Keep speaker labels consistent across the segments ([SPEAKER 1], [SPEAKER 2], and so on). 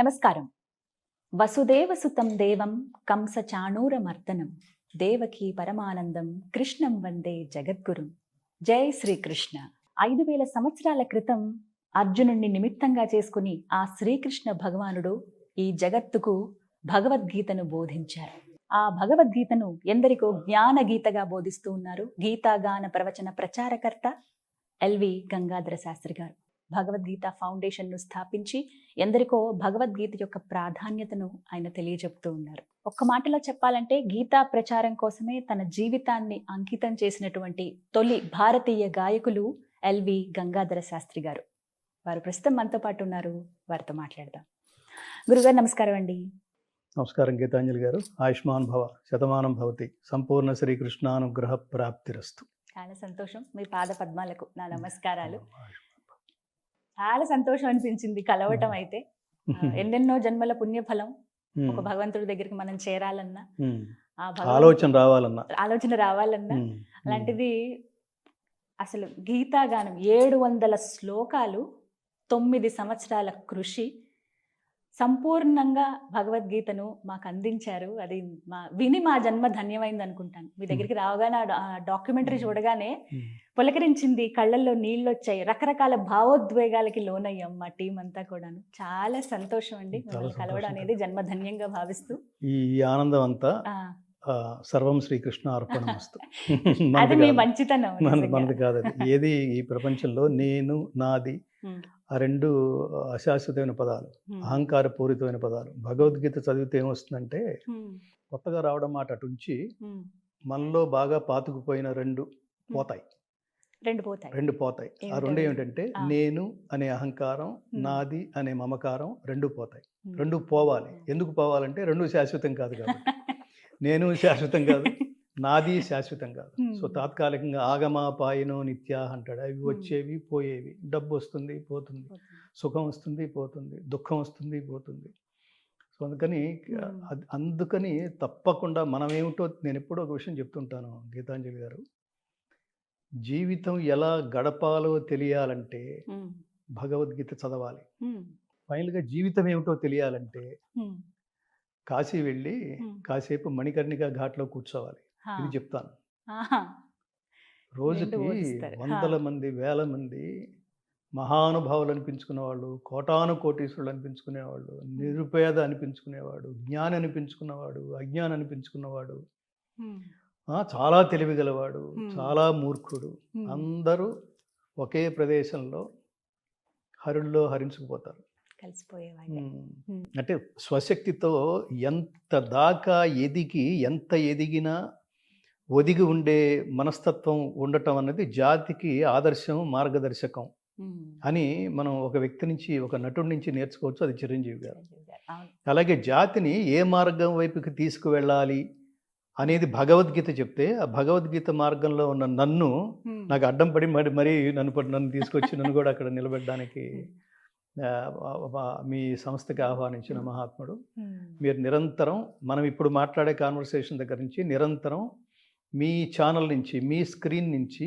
[SPEAKER 1] నమస్కారం. వసుదేవసుతం దేవం కంసచాణూరమర్దనం దేవకీ పరమానందం కృష్ణం వందే జగద్గురుం. జై శ్రీకృష్ణ. 5000 సంవత్సరాల క్రితం అర్జునుణ్ణి నిమిత్తంగా చేసుకుని ఆ శ్రీకృష్ణ భగవానుడు ఈ జగత్తుకు భగవద్గీతను బోధించారు. ఆ భగవద్గీతను ఎందరికో జ్ఞానగీతగా బోధిస్తూ ఉన్నారు గీతాగాన ప్రవచన ప్రచారకర్త ఎల్వి గంగాధర శాస్త్రి గారు. భగవద్గీత ఫౌండేషన్ను స్థాపించి ఎందరికో భగవద్గీత యొక్క ప్రాధాన్యతను ఆయన తెలియజెప్తూ ఉన్నారు. ఒక్క మాటలో చెప్పాలంటే గీతా ప్రచారం కోసమే తన జీవితాన్ని అంకితం చేసినటువంటి తొలి భారతీయ గాయకులు ఎల్వి గంగాధర శాస్త్రి గారు. వారు ప్రస్తుతం మనతో పాటు ఉన్నారు, వారితో మాట్లాడదాం. గురుగారు నమస్కారం అండి.
[SPEAKER 2] నమస్కారం గీతాంజలి గారు. ఆయుష్మాన్ భవ, శతమానం భవతి, సంపూర్ణ శ్రీకృష్ణానుగ్రహ ప్రాప్తిరస్తు.
[SPEAKER 1] చాలా సంతోషం. మీ పాద పద్మాలకు నా నమస్కారాలు. చాలా సంతోషం అనిపించింది కలవటం. అయితే ఎన్నెన్నో జన్మల పుణ్యఫలం ఒక భగవంతుడి దగ్గరికి మనం చేరాలన్నా, ఆ ఆలోచన రావాలన్నా, అలాంటిది అసలు గీతాగానం 700 శ్లోకాలు, 9 సంవత్సరాల కృషి, సంపూర్ణంగా భగవద్గీతను మాకు అందించారు. అది విని మా జన్మ ధన్యమైంది అనుకుంటాను. మీ దగ్గరికి రావగానే ఆ డాక్యుమెంటరీ చూడగానే పులకరించింది, కళ్ళల్లో నీళ్ళు వచ్చాయి, రకరకాల భావోద్వేగాలకి లోనయ్యాం మా టీం అంతా కూడాను. చాలా సంతోషం అండి కలవడం అనేది జన్మధన్యంగా భావిస్తూ.
[SPEAKER 2] ఈ ఆనందం అంతా సర్వం శ్రీకృష్ణ అర్పణమస్తు.
[SPEAKER 1] అది మీ మంచితనం,
[SPEAKER 2] మనది కాదు. ఏది ఈ ప్రపంచంలో నేను నాది ఆ రెండు అశాశ్వతమైన పదాలు, అహంకార పూరితమైన పదాలు. భగవద్గీత చదివితే ఏమొస్తుందంటే, కొత్తగా రావడం మాట అటుంచి మనలో బాగా పాతుకుపోయిన రెండు పోతాయి. ఆ రెండు ఏమిటంటే, నేను అనే అహంకారం, నాది అనే మమకారం రెండు పోతాయి. రెండు పోవాలి. ఎందుకు పోవాలంటే రెండు శాశ్వతం కాదు కాబట్టి. నేను శాశ్వతం కాదు, నాది శాశ్వతం కాదు. సో తాత్కాలికంగా ఆగమాపాయనో నిత్య అంటాడు. అవి వచ్చేవి పోయేవి. డబ్బు వస్తుంది పోతుంది, సుఖం వస్తుంది పోతుంది, దుఃఖం వస్తుంది పోతుంది. సో అందుకని తప్పకుండా మనమేమిటో నేను ఎప్పుడో ఒక విషయం చెప్తుంటాను గీతాంజలి గారు. జీవితం ఎలా గడపాలో తెలియాలంటే భగవద్గీత చదవాలి. ఫైనల్గా జీవితం ఏమిటో తెలియాలంటే కాశీ వెళ్ళి కాసేపు మణికర్ణిక ఘాట్లో కూర్చోవాలి. ఇది చెప్తాను. రోజుకి 100 మంది 1000 మంది మహానుభావులు అనిపించుకునే వాళ్ళు, కోటాను కోటీశ్వరులు అనిపించుకునేవాళ్ళు, నిరుపేద అనిపించుకునేవాడు, జ్ఞాని అనిపించుకున్నవాడు, అజ్ఞాని అనిపించుకున్నవాడు, చాలా తెలివిగలవాడు, చాలా మూర్ఖుడు, అందరూ ఒకే ప్రదేశంలో హరుల్లో హరించుకుపోతారు. అంటే స్వశక్తితో ఎంత దాకా ఎంత ఎదిగినా ఒదిగి ఉండే మనస్తత్వం ఉండటం అన్నది జాతికి ఆదర్శం, మార్గదర్శకం అని మనం ఒక వ్యక్తి నుంచి, ఒక నటుడి నుంచి నేర్చుకోవచ్చు. అది చిరంజీవి గారు. అలాగే జాతిని ఏ మార్గం వైపుకి తీసుకువెళ్ళాలి అనేది భగవద్గీత చెప్తే, ఆ భగవద్గీత మార్గంలో ఉన్న నన్ను నాకు అడ్డం పడి మరీ నన్ను తీసుకొచ్చి నన్ను కూడా అక్కడ నిలబెట్టడానికి మీ సంస్థకి ఆహ్వానించిన మహాత్ముడు. మీరు నిరంతరం, మనం ఇప్పుడు మాట్లాడే కాన్వర్సేషన్ దగ్గర నుంచి నిరంతరం మీ ఛానల్ నుంచి, మీ స్క్రీన్ నుంచి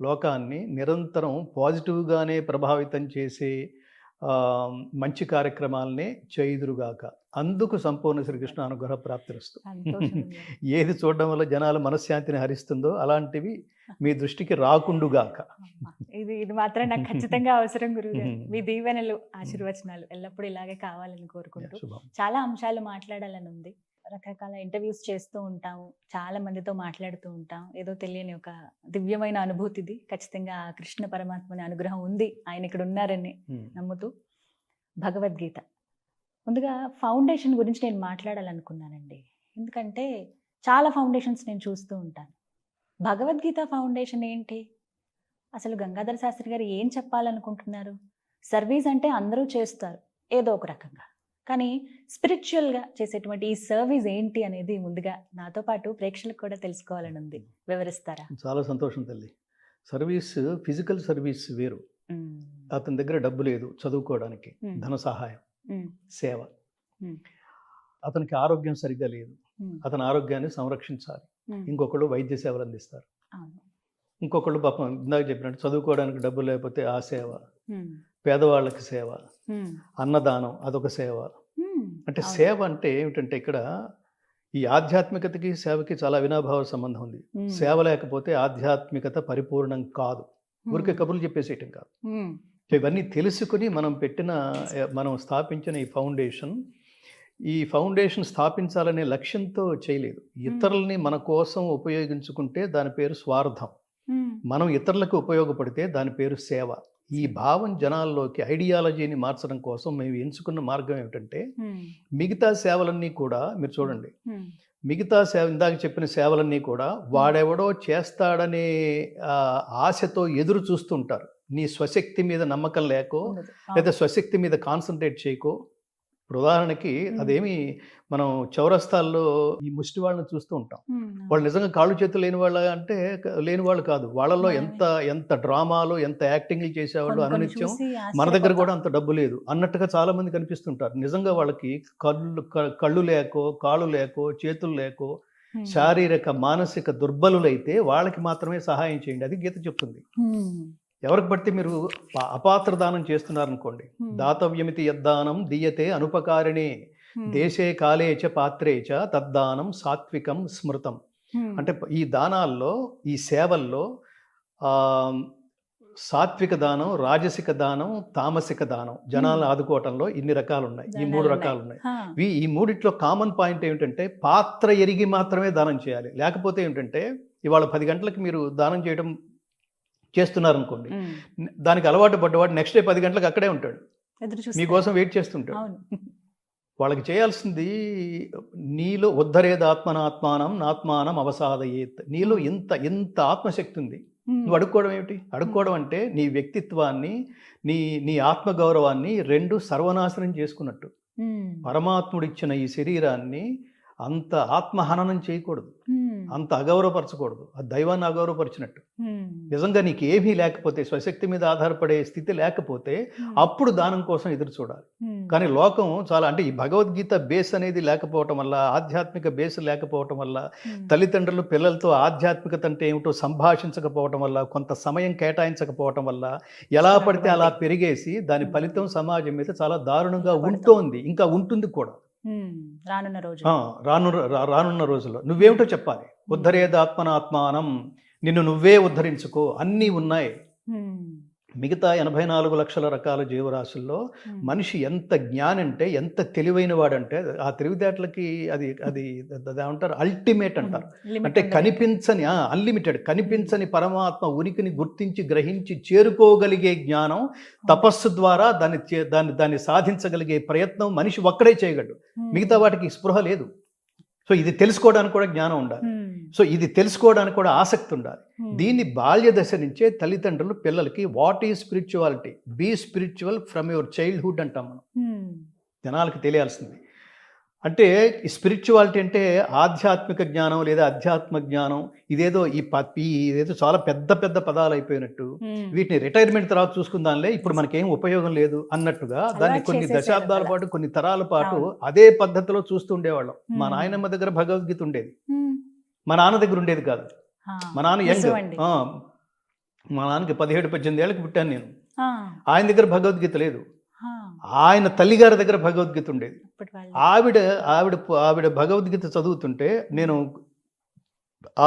[SPEAKER 2] లోకాన్ని నిరంతరం పాజిటివ్గానే ప్రభావితం చేసే మంచి కార్యక్రమాలనే చేయుదురుగాక. అందుకు సంపూర్ణ శ్రీకృష్ణ అనుగ్రహ ప్రాప్తిరస్తు. ఏది చూడడం వల్ల జనాల మనశ్శాంతిని హరిస్తుందో అలాంటివి మీ దృష్టికి రాకుండుగాక.
[SPEAKER 1] ఇది మాత్రం నాకు ఖచ్చితంగా అవసరం గురువుగారు. మీ దీవెనలు, ఆశీర్వచనాలు ఎల్లప్పుడూ ఇలాగే కావాలని కోరుకుంటూ, చాలా అంశాలు మాట్లాడాలని ఉంది. రకరకాల ఇంటర్వ్యూస్ చేస్తూ ఉంటాం, చాలా మందితో మాట్లాడుతూ ఉంటాం. ఏదో తెలియని ఒక దివ్యమైన అనుభూతిది. ఖచ్చితంగా కృష్ణ పరమాత్మని అనుగ్రహం ఉంది, ఆయన ఇక్కడ ఉన్నారని నమ్ముతూ. భగవద్గీత ముందుగా ఫౌండేషన్ గురించి నేను మాట్లాడాలనుకున్నానండి. ఎందుకంటే చాలా ఫౌండేషన్స్ నేను చూస్తూ ఉంటాను. భగవద్గీత ఫౌండేషన్ ఏంటి? అసలు గంగాధర శాస్త్రి గారు ఏం చెప్పాలనుకుంటున్నారు? సర్వీస్ అంటే అందరూ చేస్తారు ఏదో ఒక రకంగా, కానీ స్పిరిచువల్గా చేసేటువంటి ఈ సర్వీస్ ఏంటి అనేది ముందుగా నాతో పాటు ప్రేక్షకులకు కూడా తెలుసుకోవాలని ఉంది. వివరిస్తారా?
[SPEAKER 2] చాలా సంతోషం తల్లి. సర్వీస్, ఫిజికల్ సర్వీస్ వేరు. అతని దగ్గర డబ్బు లేదు చదువుకోవడానికి, ధన సహాయం, సేవ. అతనికి ఆరోగ్యం సరిగ్గా లేదు, అతని ఆరోగ్యాన్ని సంరక్షించాలి. ఇంకొకళ్ళు వైద్య సేవలు అందిస్తారు. ఇంకొకళ్ళు పాపం ఇందాక చెప్పినట్టు చదువుకోవడానికి డబ్బు లేకపోతే ఆ సేవ, పేదవాళ్ళకి సేవ,
[SPEAKER 1] ఉమ్,
[SPEAKER 2] అన్నదానం అదొక సేవ.
[SPEAKER 1] ఉమ్,
[SPEAKER 2] అంటే
[SPEAKER 1] అవును.
[SPEAKER 2] సేవ అంటే ఏమిటంటే ఇక్కడ ఈ ఆధ్యాత్మికతకి సేవకి చాలా అవినాభావ సంబంధం ఉంది.
[SPEAKER 1] ఉమ్,
[SPEAKER 2] సేవ లేకపోతే ఆధ్యాత్మికత పరిపూర్ణం కాదు. ఊరికే కబుర్లు చెప్పేసేయటం కాదు.
[SPEAKER 1] ఉమ్,
[SPEAKER 2] ఇవన్నీ తెలుసుకుని మనం స్థాపించిన ఈ ఫౌండేషన్ స్థాపించాలనే లక్ష్యంతో చేయలేదు. ఇతరుల్ని మన కోసం ఉపయోగించుకుంటే దాని పేరు స్వార్థం.
[SPEAKER 1] ఉమ్,
[SPEAKER 2] మనం ఇతరులకు ఉపయోగపడితే దాని పేరు సేవ. ఈ భావం జనాల్లోకి ఐడియాలజీని మార్చడం కోసం మేము ఎంచుకున్న మార్గం ఏమిటంటే,
[SPEAKER 1] ఉమ్,
[SPEAKER 2] మిగతా సేవలన్నీ కూడా మీరు చూడండి,
[SPEAKER 1] ఉమ్,
[SPEAKER 2] మిగతా సేవ ఇందాక చెప్పిన సేవలన్నీ కూడా వాడెవడో చేస్తాడనే ఆశతో ఎదురు చూస్తుంటారు. నీ స్వశక్తి మీద నమ్మకం లేకో,
[SPEAKER 1] ఉండదు.
[SPEAKER 2] లేదా స్వశక్తి మీద కాన్సన్ట్రేట్ చేయకో. ఇప్పుడు ఉదాహరణకి అదేమి మనం చౌరస్తాల్లో ఈ ముష్టి వాళ్ళని చూస్తూ ఉంటాం.
[SPEAKER 1] ఉమ్,
[SPEAKER 2] వాళ్ళు నిజంగా కాళ్ళు చేతులు లేని వాళ్ళ అంటే లేని వాళ్ళు కాదు. వాళ్ళలో ఎంత డ్రామాలు, ఎంత యాక్టింగ్లు చేసేవాళ్ళు
[SPEAKER 1] కొన్ని
[SPEAKER 2] అనునిత్యం.
[SPEAKER 1] చూసి
[SPEAKER 2] మన దగ్గర
[SPEAKER 1] ఆశ్చర్యపోతాం.
[SPEAKER 2] కూడా అంత డబ్బు లేదు అన్నట్టుగా చాలా మంది కనిపిస్తుంటారు. నిజంగా వాళ్ళకి కళ్ళు లేకో, కాళ్ళు లేకో, చేతులు లేకో,
[SPEAKER 1] ఉమ్,
[SPEAKER 2] శారీరక మానసిక దుర్బలులైతే వాళ్ళకి మాత్రమే సహాయం చేయండి. అది గీత చెప్తుంది.
[SPEAKER 1] ఉమ్,
[SPEAKER 2] ఎవరికి పడితే మీరు అపాత్ర దానం చేస్తున్నారనుకోండి, దాతవ్యమితి యద్దానం దీయతే అనుపకారిణే
[SPEAKER 1] ఉమ్,
[SPEAKER 2] దేశే కాలే చ పాత్రే చ తద్దానం సాత్వికం స్మృతం.
[SPEAKER 1] ఉమ్,
[SPEAKER 2] అంటే ఈ దానాల్లో, ఈ సేవల్లో సాత్విక దానం, రాజసిక దానం, తామసిక దానం, జనాలను ఆదుకోవటంలో ఇన్ని రకాలు ఉన్నాయి. ఈ 3 రకాలు ఉన్నాయి.
[SPEAKER 1] హా,
[SPEAKER 2] ఈ మూడిట్లో కామన్ పాయింట్ ఏమిటంటే పాత్ర ఎరిగి మాత్రమే దానం చేయాలి. లేకపోతే ఏమిటంటే ఇవాళ 10 గంటలకు మీరు దానం చేయడం చేస్తున్నారనుకోండి,
[SPEAKER 1] ఉమ్,
[SPEAKER 2] దానికి అలవాటు పడ్డవాడు నెక్స్ట్ డే 10 గంటలకు అక్కడే ఉంటాడు,
[SPEAKER 1] ఎదురు చూస్తాం.
[SPEAKER 2] మీకోసం వెయిట్ చేస్తుంటాడు.
[SPEAKER 1] అవును.
[SPEAKER 2] వాళ్ళకి చేయాల్సింది నీలో ఉద్ధరేద ఆత్మనాత్మానం నాత్మానం అవసాదయేత్. నీలో ఎంత ఆత్మశక్తి ఉంది.
[SPEAKER 1] ఉమ్,
[SPEAKER 2] నువ్వు అడుక్కోవడం ఏమిటి? అడుక్కోవడం అంటే నీ వ్యక్తిత్వాన్ని, నీ ఆత్మగౌరవాన్ని రెండు సర్వనాశనం చేసుకున్నట్టు.
[SPEAKER 1] ఉమ్,
[SPEAKER 2] పరమాత్ముడిచ్చిన ఈ శరీరాన్ని అంత ఆత్మహననం చేయకూడదు,
[SPEAKER 1] ఉమ్,
[SPEAKER 2] అంత అగౌరవపరచకూడదు. ఆ దైవాన్ని అగౌరవపరిచినట్టు.
[SPEAKER 1] ఉమ్,
[SPEAKER 2] నిజంగా నీకు ఏమీ లేకపోతే, స్వశక్తి మీద ఆధారపడే స్థితి లేకపోతే అప్పుడు దానం కోసం ఎదురు చూడాలి.
[SPEAKER 1] ఉమ్,
[SPEAKER 2] కానీ లోకం చాలా, అంటే ఈ భగవద్గీత బేస్ అనేది లేకపోవటం వల్ల, ఆధ్యాత్మిక బేస్ లేకపోవటం వల్ల,
[SPEAKER 1] ఉమ్,
[SPEAKER 2] తల్లిదండ్రులు పిల్లలతో ఆధ్యాత్మికత అంటే ఏమిటో సంభాషించకపోవటం వల్ల, కొంత సమయం కేటాయించకపోవటం వల్ల ఎలా పడితే అలా పెరిగేసి దాని ఫలితం సమాజం మీద చాలా దారుణంగా ఉంటోంది, ఇంకా ఉంటుంది కూడా.
[SPEAKER 1] ఉమ్, రానున్న రోజు.
[SPEAKER 2] రానున్న రోజుల్లో నువ్వేమిటో చెప్పాలి. ఉద్ధరేదాత్మనాత్మానం, నిన్ను నువ్వే ఉద్ధరించుకో. అన్నీ ఉన్నాయి.
[SPEAKER 1] ఉమ్,
[SPEAKER 2] మిగతా 84 లక్షల రకాల జీవరాశుల్లో మనిషి ఎంత జ్ఞాని అంటే, ఎంత తెలివైన వాడంటే, ఆ తెలివితేటలకి అది అది ఏమంటారు, అల్టిమేట్ అంటారు. అంటే కనిపించని, అన్లిమిటెడ్, కనిపించని పరమాత్మ ఉనికిని గుర్తించి గ్రహించి చేరుకోగలిగే జ్ఞానం, తపస్సు ద్వారా దాన్ని సాధించగలిగే ప్రయత్నం మనిషి ఒక్కడే చేయగలడు. మిగతా వాటికి స్పృహ లేదు. సో ఇది తెలుసుకోవడానికి కూడా జ్ఞానం ఉండాలి. సో ఇది తెలుసుకోవడానికి కూడా ఆసక్తి ఉండాలి. దీన్ని బాల్య దశ నుంచే తల్లిదండ్రులు పిల్లలకి, what is spirituality, be spiritual from your childhood అంటాం మనం. జనాలకి తెలియాల్సింది అంటే ఈ స్పిరిచువాలిటీ అంటే ఆధ్యాత్మిక జ్ఞానం లేదా అధ్యాత్మ జ్ఞానం. ఇదేదో ఇదేదో చాలా పెద్ద పెద్ద పదాలు అయిపోయినట్టు, వీటిని రిటైర్మెంట్ తర్వాత చూసుకుందాంలే, ఇప్పుడు మనకేం ఉపయోగం లేదు అన్నట్టుగా దాన్ని కొన్ని దశాబ్దాల పాటు, కొన్ని తరాల పాటు అదే పద్ధతిలో చూస్తూ ఉండేవాళ్ళం. మా నాయనమ్మ దగ్గర భగవద్గీత ఉండేది, మా నాన్న దగ్గర ఉండేది కాదు. మా నాన్న యంగ్, మా నాన్నకి 17-18 ఏళ్ళకి పుట్టాను నేను. ఆయన దగ్గర భగవద్గీత లేదు. ఆయన తల్లిగారి దగ్గర భగవద్గీత ఉండేది. ఆవిడ భగవద్గీత చదువుతుంటే నేను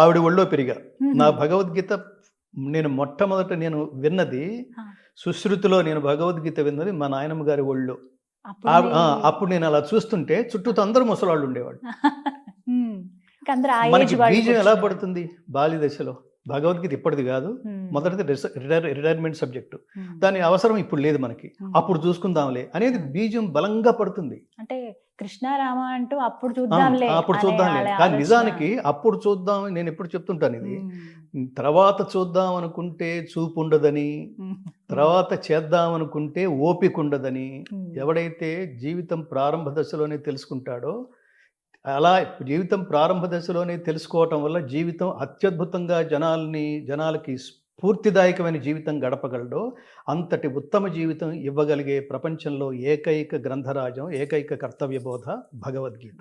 [SPEAKER 2] ఆవిడ ఒళ్ళో పెరిగా. నా భగవద్గీత మొట్టమొదట నేను విన్నది, సుశ్రుతిలో నేను భగవద్గీత విన్నది మా నాయనమ్మ గారి ఒళ్ళో. అప్పుడు నేను అలా చూస్తుంటే చుట్టూతో అందరూ ముసలాళ్ళు ఉండేవాళ్ళు. మనకి బీజం ఎలా పడుతుంది బాల్య దశలో? భగవద్గీత ఇప్పటిది కాదు, మొదటిది రిటైర్మెంట్ సబ్జెక్టు. దాని అవసరం ఇప్పుడు లేదు మనకి, అప్పుడు చూసుకుందాంలే అనేది బీజం బలంగా పడుతుంది.
[SPEAKER 1] అంటే కృష్ణారామ అంటూ అప్పుడు చూద్దాంలే.
[SPEAKER 2] కానీ నిజానికి అప్పుడు చూద్దాం, నేను ఎప్పుడు చెప్తుంటాను ఇది, తర్వాత చూద్దాం అనుకుంటే చూపు ఉండదని, తర్వాత చేద్దాం అనుకుంటే ఓపిక ఉండదని. ఎవడైతే జీవితం ప్రారంభ దశలోనే తెలుసుకుంటాడో, అలా జీవితం ప్రారంభ దశలోనే తెలుసుకోవటం వల్ల జీవితం అత్యద్భుతంగా జనాలకి స్ఫూర్తిదాయకమైన జీవితం గడపగలడో, అంతటి ఉత్తమ జీవితం ఇవ్వగలిగే ప్రపంచంలో ఏకైక గ్రంథరాజం, ఏకైక కర్తవ్యబోధ భగవద్గీత.